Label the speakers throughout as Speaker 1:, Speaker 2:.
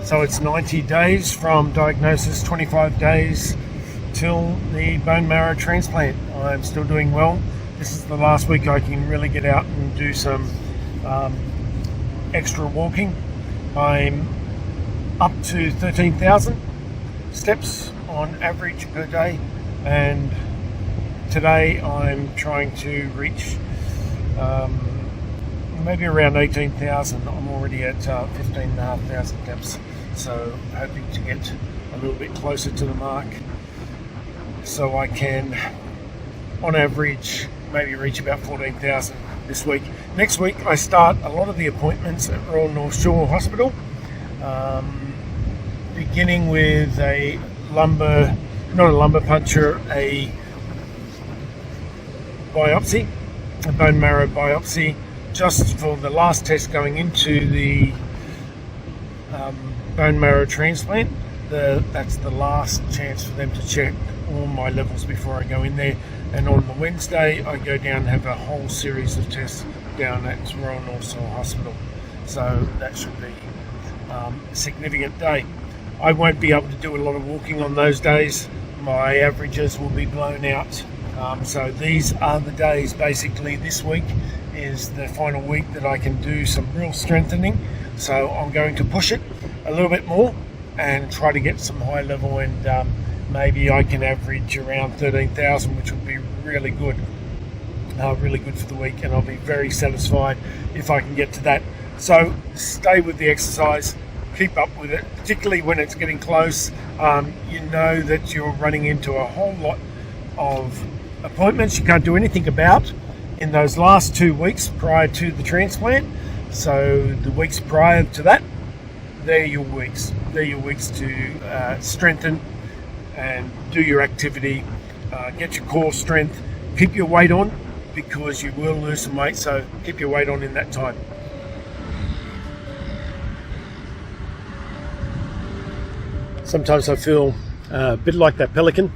Speaker 1: So it's 90 days from diagnosis, 25 days till the bone marrow transplant. I'm still doing well. This is the last week I can really get out and do some extra walking. I'm up to 13,000 steps on average per day, and today I'm trying to reach maybe around 18,000. I'm already at 15,500 steps, so hoping to get a little bit closer to the mark so I can, on average, maybe reach about 14,000 this week. Next week I start a lot of the appointments at Royal North Shore Hospital, beginning with a biopsy, a bone marrow biopsy, just for the last test going into the bone marrow transplant. That's the last chance for them to check all my levels before I go in there. And on the Wednesday, I go down and have a whole series of tests down at Royal North Shore Hospital. So that should be a significant day. I won't be able to do a lot of walking on those days. My averages will be blown out. So these are the days, basically this week is the final week that I can do some real strengthening. So I'm going to push it a little bit more and try to get some high level, and maybe I can average around 13,000, which would be really good for the week, and I'll be very satisfied if I can get to that. So stay with the exercise, keep up with it, particularly when it's getting close. You know that you're running into a whole lot of appointments you can't do anything about in those last 2 weeks prior to the transplant. So the weeks prior to that, they're your weeks to strengthen and do your activity, get your core strength, keep your weight on, because you will lose some weight, so keep your weight on in that time. Sometimes I feel a bit like that pelican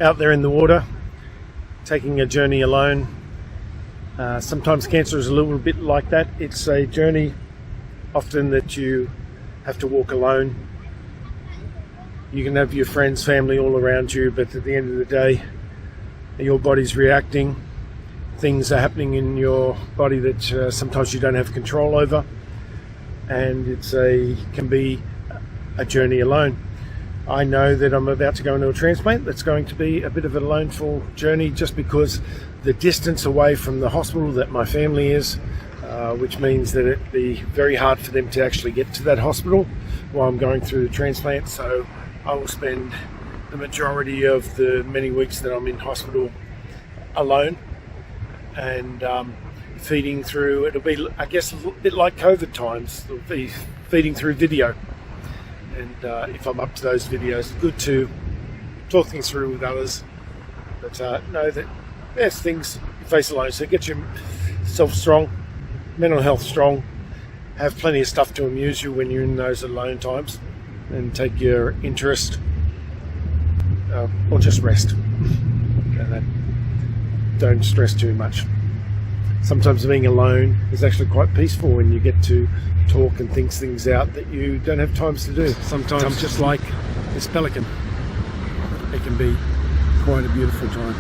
Speaker 1: out there in the water, taking a journey alone. Sometimes cancer is a little bit like that. It's a journey often that you have to walk alone. You can have your friends, family all around you, but at the end of the day, your body's reacting. Things are happening in your body that sometimes you don't have control over, and can be a journey alone. I know that I'm about to go into a transplant that's going to be a bit of a loneful journey, just because the distance away from the hospital that my family is, which means that it'd be very hard for them to actually get to that hospital while I'm going through the transplant. So I will spend the majority of the many weeks that I'm in hospital alone, and feeding through. It'll be, I guess, a bit like COVID times. It'll be feeding through video. And if I'm up to those videos, it's good to talk things through with others. But know that there's things you face alone. So get yourself strong, mental health strong, have plenty of stuff to amuse you when you're in those alone times, and take your interest, or just rest. Don't stress too much. Sometimes being alone is actually quite peaceful when you get to talk and think things out that you don't have times to do. Sometimes, just like this pelican, it can be quite a beautiful time.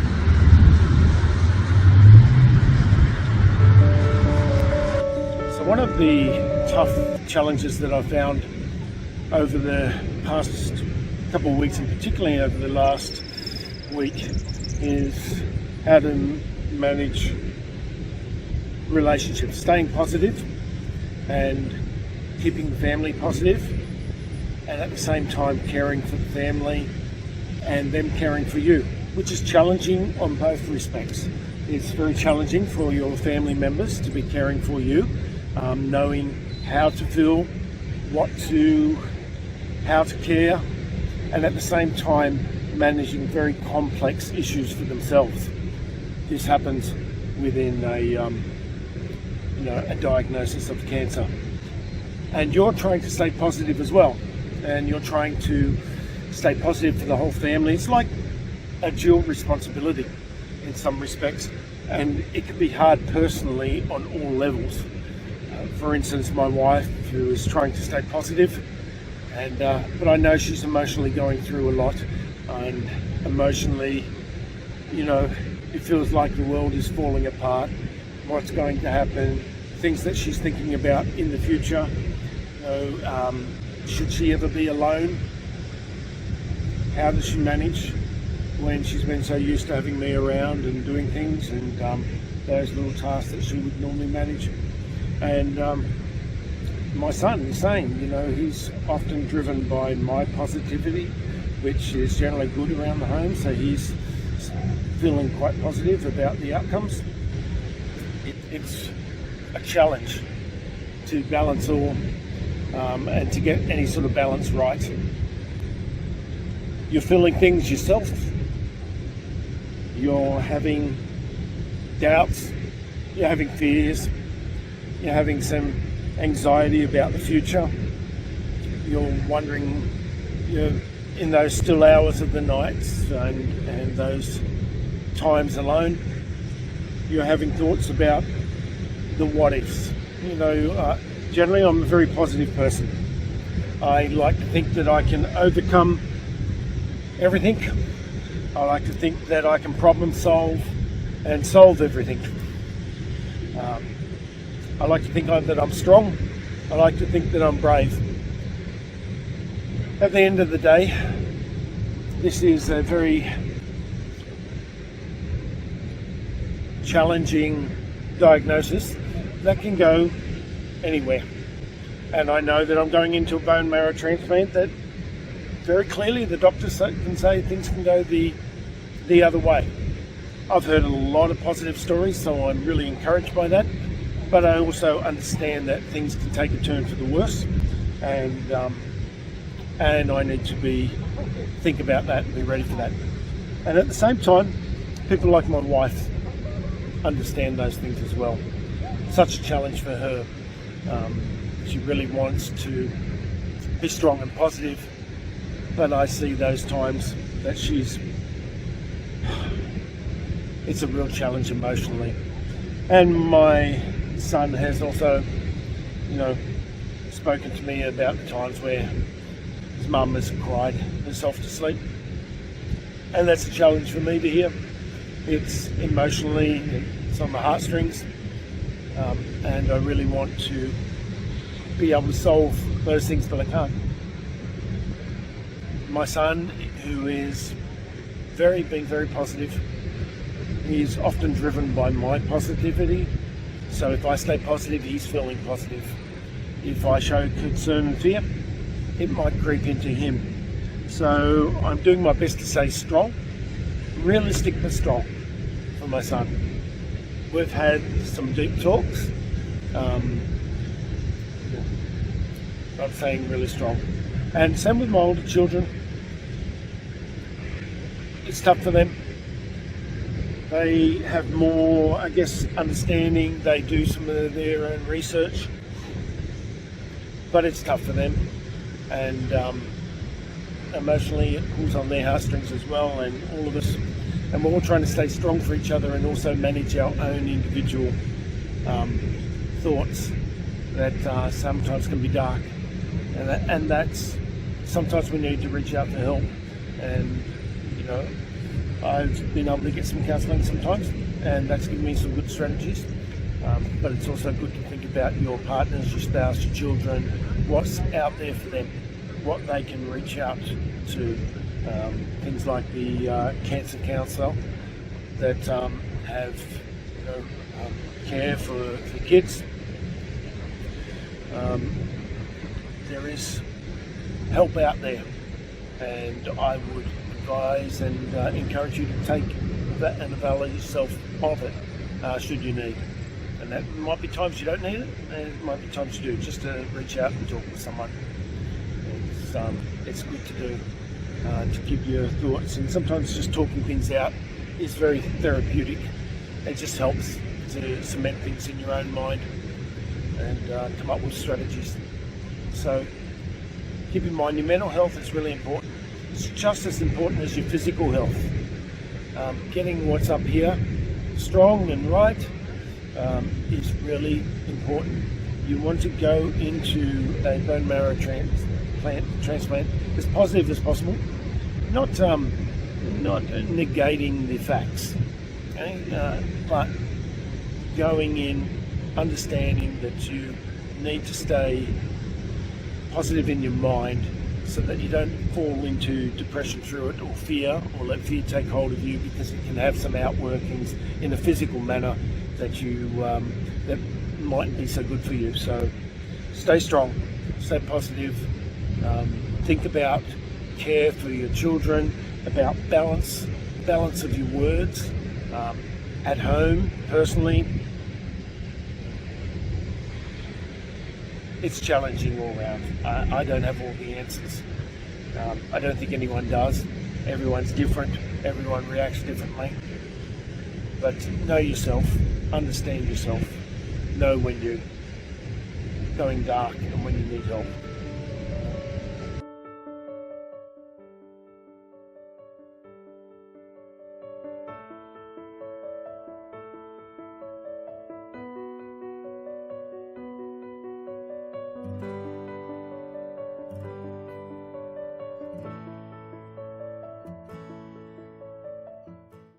Speaker 1: So one of the tough challenges that I've found over the past couple of weeks, and particularly over the last week, is how to manage relationships, staying positive and keeping the family positive, and at the same time caring for the family and them caring for you, which is challenging on both respects. It's very challenging for your family members to be caring for you, knowing how to feel, how to care, and at the same time managing very complex issues for themselves. This happens within a diagnosis of cancer, and you're trying to stay positive as well, and you're trying to stay positive for the whole family. It's like a dual responsibility in some respects, and it can be hard personally on all levels. For instance, my wife, who is trying to stay positive, And but I know she's emotionally going through a lot, and emotionally, you know, it feels like the world is falling apart. What's going to happen? Things that she's thinking about in the future. You know, should she ever be alone? How does she manage when she's been so used to having me around and doing things, and those little tasks that she would normally manage? And my son is saying, you know, he's often driven by my positivity, which is generally good around the home, so he's feeling quite positive about the outcomes. It's a challenge to balance all and to get any sort of balance right. You're feeling things yourself, you're having doubts, you're having fears, you're having some anxiety about the future, you're wondering, you're in those still hours of the nights and those times alone, you're having thoughts about the what ifs. You know, generally I'm a very positive person. I like to think that I can overcome everything. I like to think that I can problem solve and solve everything. I like to think that I'm strong. I like to think that I'm brave. At the end of the day, this is a very challenging diagnosis that can go anywhere. And I know that I'm going into a bone marrow transplant that very clearly the doctors can say things can go the other way. I've heard a lot of positive stories, so I'm really encouraged by that. But I also understand that things can take a turn for the worse, and I need to think about that and be ready for that. And at the same time, people like my wife understand those things as well. Such a challenge for her. She really wants to be strong and positive, but I see those times that it's a real challenge emotionally. And my son has also, you know, spoken to me about the times where his mum has cried herself to sleep, and that's a challenge for me to hear. It's emotionally, it's on the heartstrings, and I really want to be able to solve those things, but I can't. My son, who is being very positive, he's often driven by my positivity. So if I stay positive, he's feeling positive. If I show concern and fear, it might creep into him. So I'm doing my best to stay strong, realistic but strong for my son. We've had some deep talks. I'm saying really strong. And same with my older children. It's tough for them. They have more, I guess, understanding. They do some of their own research, but it's tough for them, and emotionally it pulls on their heartstrings as well, and all of us, and we're all trying to stay strong for each other and also manage our own individual thoughts that sometimes can be dark, and that's sometimes we need to reach out for help. And you know, I've been able to get some counselling sometimes, and that's given me some good strategies. But it's also good to think about your partners, your spouse, your children, what's out there for them, what they can reach out to. Things like the cancer counsellor that have care for kids. There is help out there, and I would advise and encourage you to take that and avail yourself of it should you need. And that might be times you don't need it, and it might be times you do, just to reach out and talk with someone. It's good to do, to give your thoughts, and sometimes just talking things out is very therapeutic. It just helps to cement things in your own mind and come up with strategies. So keep in mind, your mental health is really important. It's just as important as your physical health. Getting what's up here strong and right is really important. You want to go into a bone marrow transplant as positive as possible, not negating the facts, okay? But going in, understanding that you need to stay positive in your mind so that you don't fall into depression through it, or fear, or let fear take hold of you, because it can have some outworkings in a physical manner that you that mightn't be so good for you. So stay strong, stay positive, think about care for your children, about balance of your words, at home, personally. It's challenging all around. I don't have all the answers. I don't think anyone does. Everyone's different. Everyone reacts differently. But know yourself, understand yourself, know when you're going dark and when you need help.